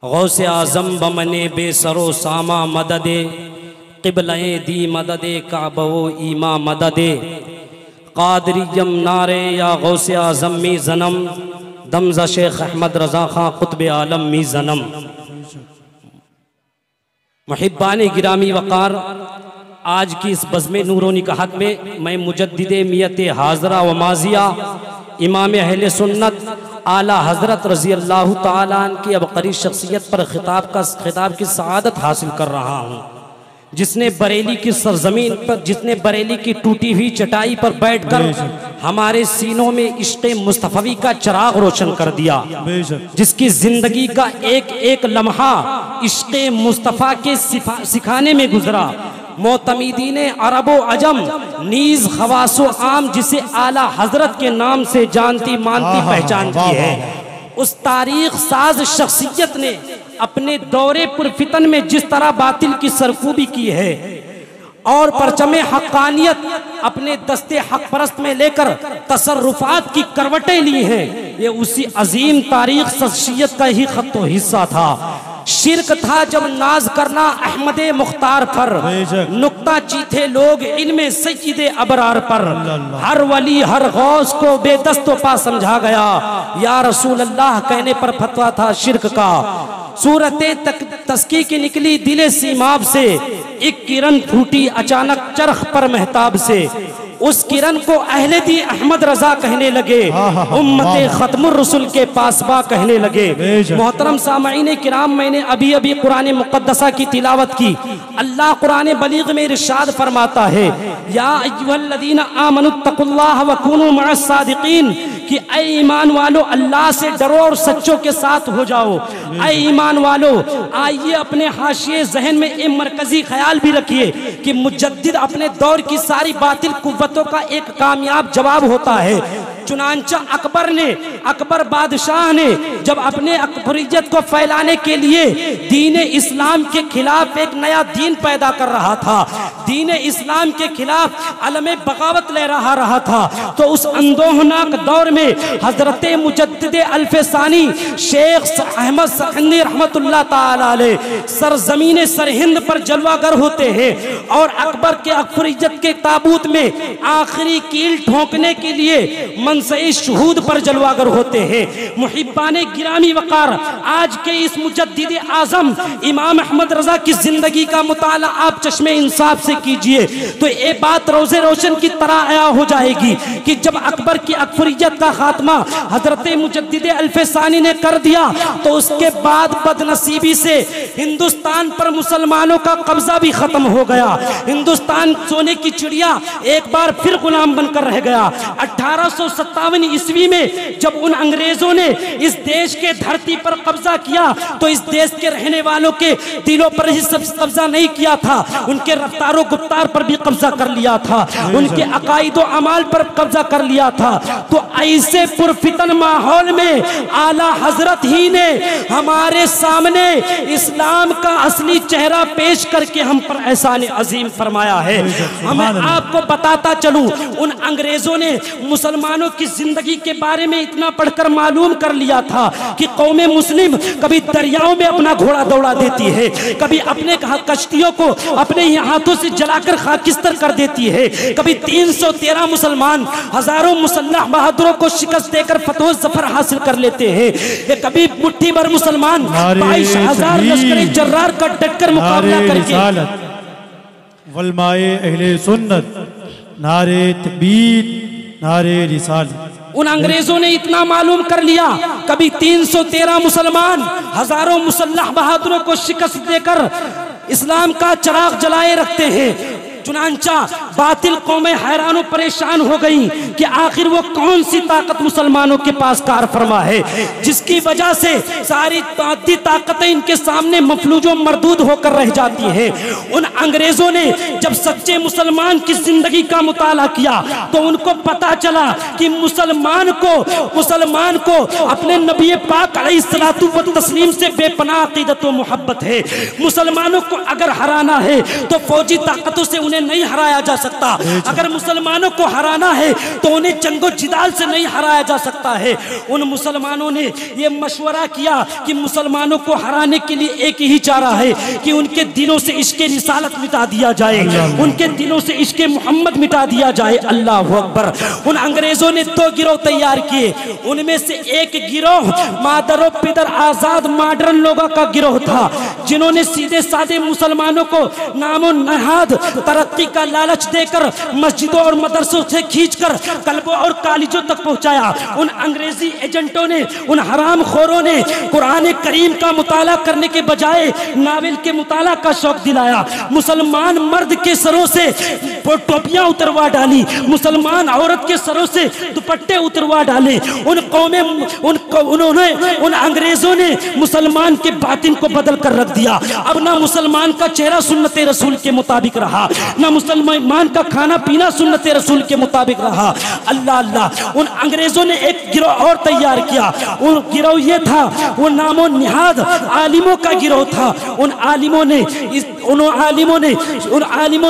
गौसे आज़म बमने बेसरो सामा मददे क़िबले दी मददे काबो ईमा मददे क़ादरियम नारे या गौसे आज़म मी ज़नम दमज़ा शेख अहमद रज़ा ख़ां क़ुत्ब आलम मी ज़नम। मुहिब्बान गिरामी वक़ार, आज की इस बज़्म नूरो निकाहत में मैं मुजद्दिदे मियत हाज़रा व माज़िया इमाम अहले सुन्नत आला हज़रत रज़ी अल्लाह ताला अन्हु की अबक़री शख्सियत पर खिताब की सआदत हासिल कर रहा हूँ, जिसने बरेली की सरजमीन पर, जिसने बरेली की टूटी हुई चटाई पर बैठकर हमारे सीनों में इश्क़े मुस्तफ़वी का चिराग रोशन कर दिया, जिसकी जिंदगी का एक एक लम्हा इश्क़े मुस्तफ़ा के सिखाने में गुजरा। मोतमीदीन अरबो अजम नीज खवासो आम जिसे आला हजरत के नाम से जानती मानती पहचानती है, उस तारीख साज शख्सियत ने अपने दौरे पुरफितन में जिस तरह बातिल की सरकूबी की है और परचमे हक्कानियत अपने दस्ते हक परस्त में लेकर तसर्रुफात की करवटें ली हैं, ये उसी अजीम तारीख शख्सियत का ही खत्तो हिस्सा था। शिरक था जब नाज करना अहमदे मुख्तार पर, नुक्ता चीथे लोग इनमें सईदे अबरार पर, हर वली हर गौस को बेदस्तो पा समझा गया, या रसूल अल्लाह कहने पर फतवा था शिरक का। सूरते तस्की की निकली दिले सीमाब से, एक किरण फूटी अचानक चरख पर महताब से, उस किरण को अहले दी अहमद रजा कहने लगे, उम्मते खत्मुर रसूल के पासबा कहने लगे। मोहतरम सामईन किराम, मैंने अभी अभी कुरान मुक़द्दसा की तिलावत की। अल्लाह कुरान बलीग में इरशाद फरमाता है, या अय्युहल्लज़ीना आमनुत्तकुल्लाह व कूनू मअस सादिकीन, कि ऐ ईमान वालो अल्लाह से डरो और सच्चों के साथ हो जाओ। ऐ ईमान वालो, आइए अपने हाशिए जहन में एक मरकजी ख्याल भी रखिए कि मुजद्दिद अपने दौर की सारी बातिल कुव्वतों का एक कामयाब जवाब होता है। चुनांचा अकबर बादशाह ने जब अपने अकबरियत को फैलाने के लिए दीन इस्लाम के खिलाफ एक नया दीन पैदा कर रहा था, दीन इस्लाम के खिलाफ अलमे बगावत ले रहा था, तो उस अंदोहनाक दौर में हजरत मुजद्दिद अल्फसानी शेख अहमद सरहिंदी रहमतुल्लाह ताला अलैह सरजमीन सरहिंद पर जलवागर होते हैं और अकबर के अकबरियत के ताबूत में आखिरी कील ठोंकने के लिए मनसई शहूद पर जलवागर होते हैं। मुहिब्बाने गिरामी वकार, आज के इस मुजद्दिद आजम इमाम अहमद रजा की जिंदगी का मुताला आप चश्मे इंसाफ से कीजिए तो ये बात रोजे रोशन की तरह आया हो जाएगी कि जब अकबर की अकबरियत का खात्मा हजरत मुजद्दिद अल्फसानी ने कर दिया तो उसके बाद बदनसीबी से हिंदुस्तान पर मुसलमानों का कब्जा भी खत्म हो गया। हिंदुस्तान सोने की चिड़िया एक बार फिर गुलाम बनकर रह गया। 1857 ईस्वी में जब उन अंग्रेजों ने इस देश के धरती पर कब्जा किया तो इस देश के रहने वालों के दिलों पर ही सब कब्जा नहीं किया था, उनके रफ्तारों गुफ्तार पर भी कब्जा कर लिया था, उनके अकाइदो अमाल पर कब्जा कर लिया था। तो ऐसे पुरफितन माहौल में आला हजरत ही ने हमारे सामने इस्लाम का असली चेहरा पेश करके हम पर एहसान अजीम फरमाया है। हमें आपको बताता चलूं, उन अंग्रेजों ने मुसलमानों की जिंदगी के बारे में इतना पढ़कर मालूम कर लिया था कि कौमे मुस्लिम कभी दरियाओं में अपना घोड़ा दौड़ा देती है, कभी अपने कश्तियों को अपने ही हाथों से जलाकर खाकिस्तर कर देती है, कभी 313 मुसलमान हजारों मुसल्लह बहादुरों को शिकस्त देकर फतह जफर हासिल कर लेते हैं, कभी मुट्ठी भर मुसलमान 22,000 लश्कर जर्रार का डटकर मुकाबला करके वलमाए अहले सुन्नत नारे तकबीर नारे रिसालत। उन अंग्रेजों ने इतना मालूम कर लिया, कभी 313 मुसलमान हजारों मुसल्लह बहादुरों को शिकस्त देकर इस्लाम का चिराग जलाए रखते हैं। चुनांचा बातिल कौमें हैरान परेशान हो गई कि आखिर वो कौन सी ताकत मुसलमानों के पास कार फरमा है जिसकी वजह से सारी ताकतें इनके सामने मफलूजो मरदूद होकर रह जाती हैं। उन अंग्रेजों ने जब सच्चे मुसलमान की जिंदगी का मुताला किया तो उनको पता चला कि मुसलमान को अपने नबी पाक अलैहिस्सलातु व तस्लीम से बेपनाह अकीदत व मोहब्बत है। मुसलमानों को अगर हराना है तो फौजी ताकतों से उन्हें नहीं हराया जा सकता। अगर मुसलमानों को हराना है तो उन्हें जंगो जिदाल से नहीं हराया जा सकता है। उन मुसलमानों ने ये मशवरा किया कि मुसलमानों को हराने के लिए एक ही चारा है कि उनके दिलों से इश्क़े रिसालत मिटा दिया जाए, उनके दिलों से इश्क़े मोहम्मद मिटा दिया जाए। अल्लाह अकबर। उन अंग्रेजों ने 2 गिरोह तैयार किए। उनमें से एक गिरोह मादर और पिदर आजाद मॉडर्न लोगों का गिरोह था, जिन्होंने सीधे साधे मुसलमानों को नामो नहाद तरक्की का लालच देकर मस्जिदों और मदरसों से खींचकर कल्बों और कॉलेजों तक पहुंचाया। उन अंग्रेजी एजेंटों ने, उन हराम खोरों ने कुरान करीम का मुताला करने के बजाय नावल के मुताला का शौक दिलाया। मुसलमान मर्द के सरों से टोपियां उतरवा डाली, मुसलमान औरत के सरों से दुपट्टे उतरवा डाले। उन्होंने उन अंग्रेजों ने मुसलमान के बातिन को बदल कर रख दिया। अब ना मुसलमान का चेहरा सुन्नते रसूल के मुताबिक रहा, ना मुसलमान का खाना पीना सुन्नते रसूल के मुताबिक रहा। अल्लाह अल्लाह। उन अंग्रेजों ने एक गिरोह और तैयार किया। उन गिरोह ये था, वो नामो निहाद आलिमों का गिरोह था। उन आलिमों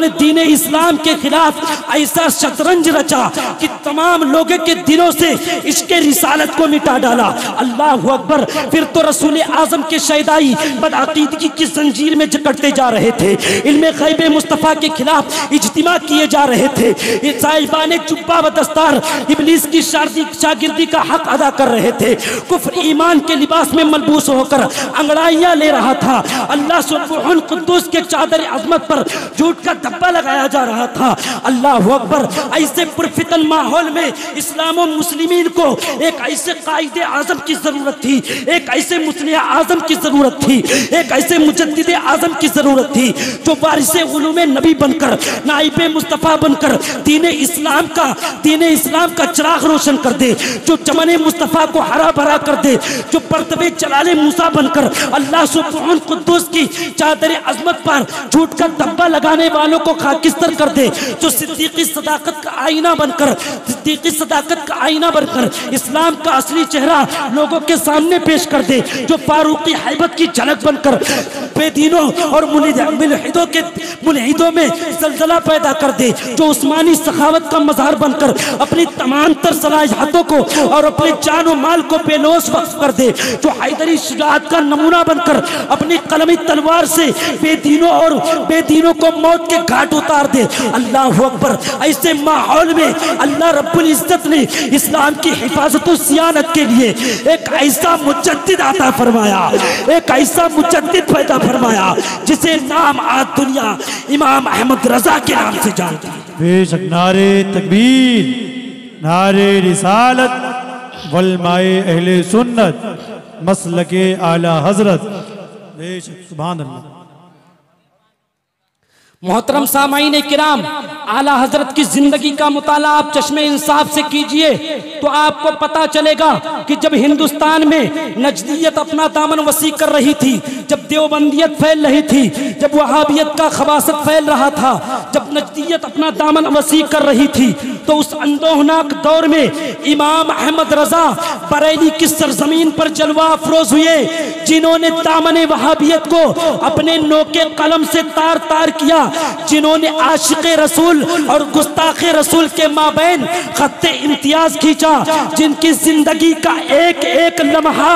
ने दीन इस्लाम के खिलाफ ऐसा शतरंज रचा कि तमाम लोगों के दिलों से इसके रिसालत को मिटा डाला। अल्लाह अकबर। फिर तो रसूल आजम के शैदाई बदअकीदगी की जंजीर में जकड़ते जा रहे थे, इल्मे गैब मुस्तफ़ा के खिलाफ इज्तिमा किए जा रहे थे। ये साहिबाने जुब्बा व दस्तार इब्लीस की शागिर्दी का हक अदा कर रहे थे। कुफ्र ईमान के लिबास में मलबूस होकर अंगड़ाइयां ले रहा था। अल्लाह सुब्हान कुद्दूस के चादर अज़मत पर झूठ का धब्बा लगाया जा रहा था। अल्लाह अकबर। ऐसे पुरफितन माहौल में इस्लाम और मुस्लिमीन को एक ऐसे कायदे आजम की जरूरत थी, एक ऐसे मुस्लिह आजम की जरूरत थी, एक ऐसे मुजद्दिद आजम की जरूरत थी जो वारिसे उलूमे नबी बनकर, नाइबे मुस्तफ़ा बनकर दीन इस्लाम का चिराग रोशन कर दे, जो चमने मुस्तफ़ा को हरा भरा कर दे, जो परतबे जलाले मूसा बनकर अल्लाह सुब्हान कुद्दूस की चादर अज़मत पर झूठ का धब्बा लगाने वालों को खाकिस्तर कर दे, जो सिद्दीकी सदाकत का आईना बनकर इस्लाम का असली चेहरा लोगों के सामने पेश कर दे, जो फारूकी हैबत की झलक बनकर बेदीनों और मुल्हिदों में जलजला पैदा कर दे, जो उस्मानी सखावत का मज़हर बनकर अपनी तमाम तर सलाहियतों को और अपने जान और माल को बेलोस वक्फ कर दे, जो हैदरी शुजाअत का नमूना बनकर अपनी कलमी तलवार से बेदीनों को मौत के घाट उतार दे। अल्लाह अकबर। ऐसे माहौल में अल्लाह रब्बुल इज्जत ने इस्लाम की हिफाजत और सियानत के लिए एक ऐसा मुजद्दिद अता फरमाया, एक ऐसा मुजद्दिद पैदा फरमाया जिसे नाम आज दुनिया इमाम अहमद रजा के नाम से जानती है। बेशक नारे तकबीर, नारे रिसालत, वलमाए अहले सुन्नत, मसलके आला हजरत। बेशक सुभान अल्लाह। मोहतरम सामाईन किराम, आला हजरत की जिंदगी का मुताला आप चश्मे इंसाफ से कीजिए तो आपको पता चलेगा कि जब हिंदुस्तान में नजदियत अपना दामन वसी कर रही थी, जब देवबंदियत फैल रही थी, जब वहाबियत का खबासत फैल रहा था, जब नजदियत अपना दामन वसी कर रही थी, तो उस अंदोहनाक दौर में इमाम अहमद रजा बरेली की सरजमीन पर जलवा अफरोज हुए, जिन्होंने दामन वहाबियत को अपने नोके कलम से तार तार किया, जिन्होंने आशिक़े रसूल और गुस्ताखे रसूल के माबैन खत्ते इम्तियाज खींचा, जिनकी जिंदगी का एक एक लम्हा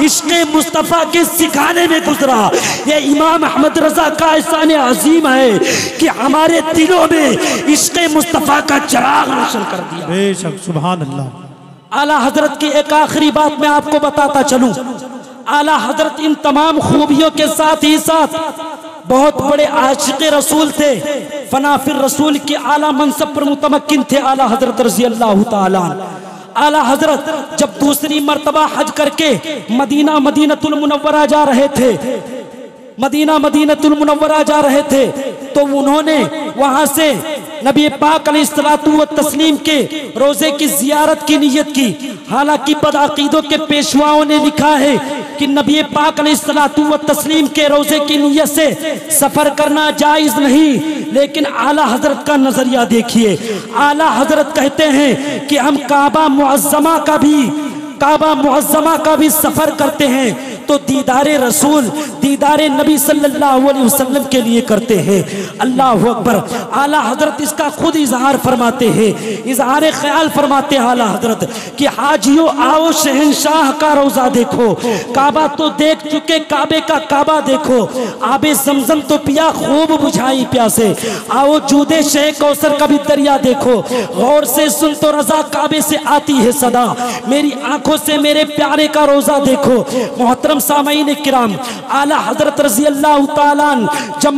इश्क़े मुस्तफ़ा के सिखाने में गुजरा। ये इमाम अहमद रजा का एहसान अजीम है कि हमारे दिलों में इश्क़े मुस्तफ़ा का चिराग रोशन कर दिया। बेशक सुभान अल्लाह। आला हजरत की एक आखिरी बात मैं आपको बताता चलूं। आला हजरत इन तमाम खूबियों के साथ ही साथ बहुत बड़े आशिक़े रसूल थे, फनाफिर रसूल के आला मनसब पर मुतमक्किन थे आला हजरत रज़ी अल्लाह ताला। आला हजरत जब दूसरी मर्तबा हज करके मदीनतुल मुनव्वरा जा रहे थे, मदीनतुल मुनव्वरा जा रहे थे, तो उन्होंने वहां से नबी पाक अलैहिस्सलातु व तस्लीम के रोजे की जियारत की नियत की। हालांकि बदअकीदों के पेशवाओं ने लिखा है कि नबी पाक अलैहिस्सलातु व तस्लीम के रोजे की नियत से सफर करना जायज नहीं, लेकिन आला हजरत का नजरिया देखिए। आला हजरत कहते हैं कि हम काबा मुअज़्ज़मा का भी सफर करते हैं तो दीदारे रसूल, दीदारे नबी सल्लल्लाहु अलैहि वसल्लम के लिए करते हैं। अल्लाह अकबर। आला हजरत इसका खुद इजहार फरमाते हैं, इजहार ख्याल फरमाते हैं आला हजरत कि हाजियों आओ शहंशाह का रोजा देखो, काबा तो देख चुके काबे का काबा देखो, आबे जमजम तो पिया खूब बुझाई प्यासे, आओ जूदे शेख कौसर का भी दरिया देखो, गौर से सुन तो रजा काबे से आती है सदा, मेरी आंखों से मेरे प्यारे का रोजा देखो। मोहतरम सामईन किराम, आला हजरत रज़ी अल्लाह तआला जब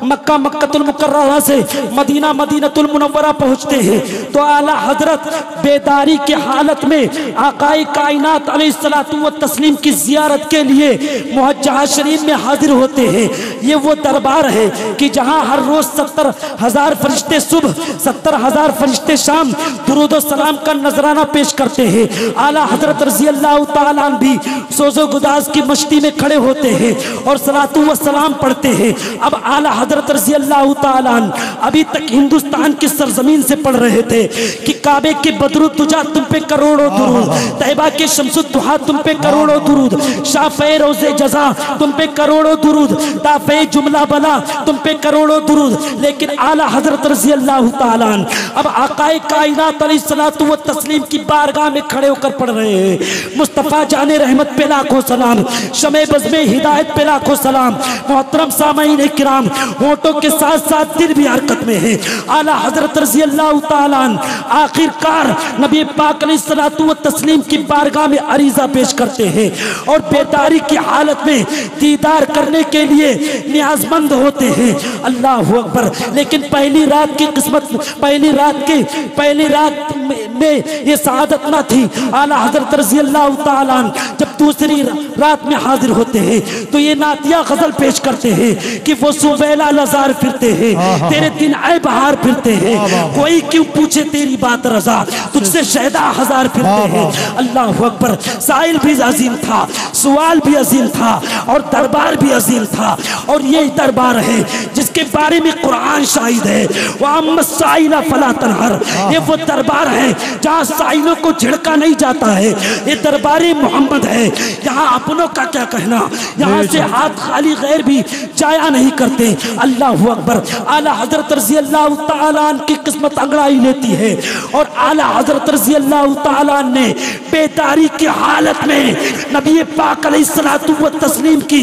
मक्का मक्कतुल मुकर्रमा से मदीना मदीनतुल मुनव्वरा पहुंचते हैं तो आला हजरत बेदारी की हालत में आकाए कायनात अलैहिस्सलातु व तस्लीम की जियारत के लिए मुहज्जह शरीफ में हाजिर होते हैं। ये वो दरबार है कि जहां हर रोज 70,000 फरिश्ते सुबह, 70,000 फरिश्ते शाम दुरूद सलाम का नजराना पेश करते हैं। आला हजरत रज़ी अल्लाह तआला भी सोजो गुदाज की मस्ती में खड़े होते हैं और सलातु व सलाम पढ़ते हैं। अब आला हजरत रज़ी अल्लाह तआला अभी तक हिंदुस्तान की सरजमीन से पढ़ रहे थे कि काबे के बदरुद्दुजा तुम पे करोड़ों दुरूद, तैबा के शम्सुद्दुहा तुम पे करोड़ों दुरूद, शाफ़े रोज़े जज़ा तुम पे करोड़ों दुरूद, दाफ़े जुमला बला तुम पे करोड़ों दुरूद। लेकिन आला हजरत रज़ी अल्लाह तआला अब आकाए कायनात अलैहिस्सलातु व तस्लीम की बारगाह में खड़े होकर पढ़ रहे हैं। मुस्तफ़ा जाने रहमत पे लाखों सलाम, शमे बज़्मे हिदायत पे लाखों सलाम। मोहतरम सामईन किराम, होठों के साथ साथ दिल भी हरकत में है। आला हजरत रज़ी अल्लाह तआला आखिरकार नबी पाक अलैहिस्सलातु व तस्लीम की बारगाह में अरीज़ा पेश करते हैं और बेदारी की हालत में दीदार करने के लिए नियाजमंद होते हैं। अल्लाह अकबर। लेकिन पहली रात की किस्मत, पहली रात में ये सआदत ना थी। आला हजरत रज़ी अल्लाह तआला जब दूसरी रात में हाजिर होते हैं तो ये नातिया गजल पेश करते हैं कि वो सुबेला लजार फिरते हैं, तेरे दिन आए बहार फिरते हैं, कोई क्यों पूछे तेरी बात रजा, तुझसे शहदा हजार फिरते हैं। अल्लाह अकबर। साइल भी अजीम था, सवाल भी अजीम था और दरबार भी अजीम था। और ये दरबार है जिसके बारे में कुरान शाहिद है, वह साइला फला तनहर। ये वो दरबार है जहाँ साइलों को झिड़का नहीं जाता है। ये दरबारी मोहम्मद है, यहाँ अपनों का क्या कहना, यहाँ से हाथ खाली गैर भी जाया नहीं करते। अल्लाह अकबर। आला हजरत रज़ी अल्लाह तआला की किस्मत अंगड़ाई लेती है और आला हजरत रज़ी अल्लाह तआला ने बेदारी की हालत में नबी पाक अलैहिस्सलातु व तस्लीम की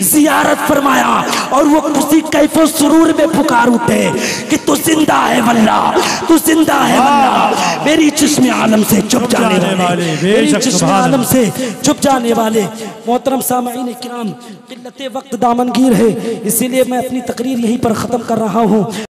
जियारत फरमाया और वो खुशी कैफो सुरूर में पुकार उठे कि तू जिंदा है वल्लाह, तू जिंदा है वल्लाह। मेरी जिस्म आलम से छुप जाने वाले, मेरी जिस्म आलम से छुप जाने वाले। मोहतरम सामईन किराम, किल्लते वक्त दामनगीर है, इसीलिए मैं अपनी तकरीर यहीं पर ख़त्म कर रहा हूँ।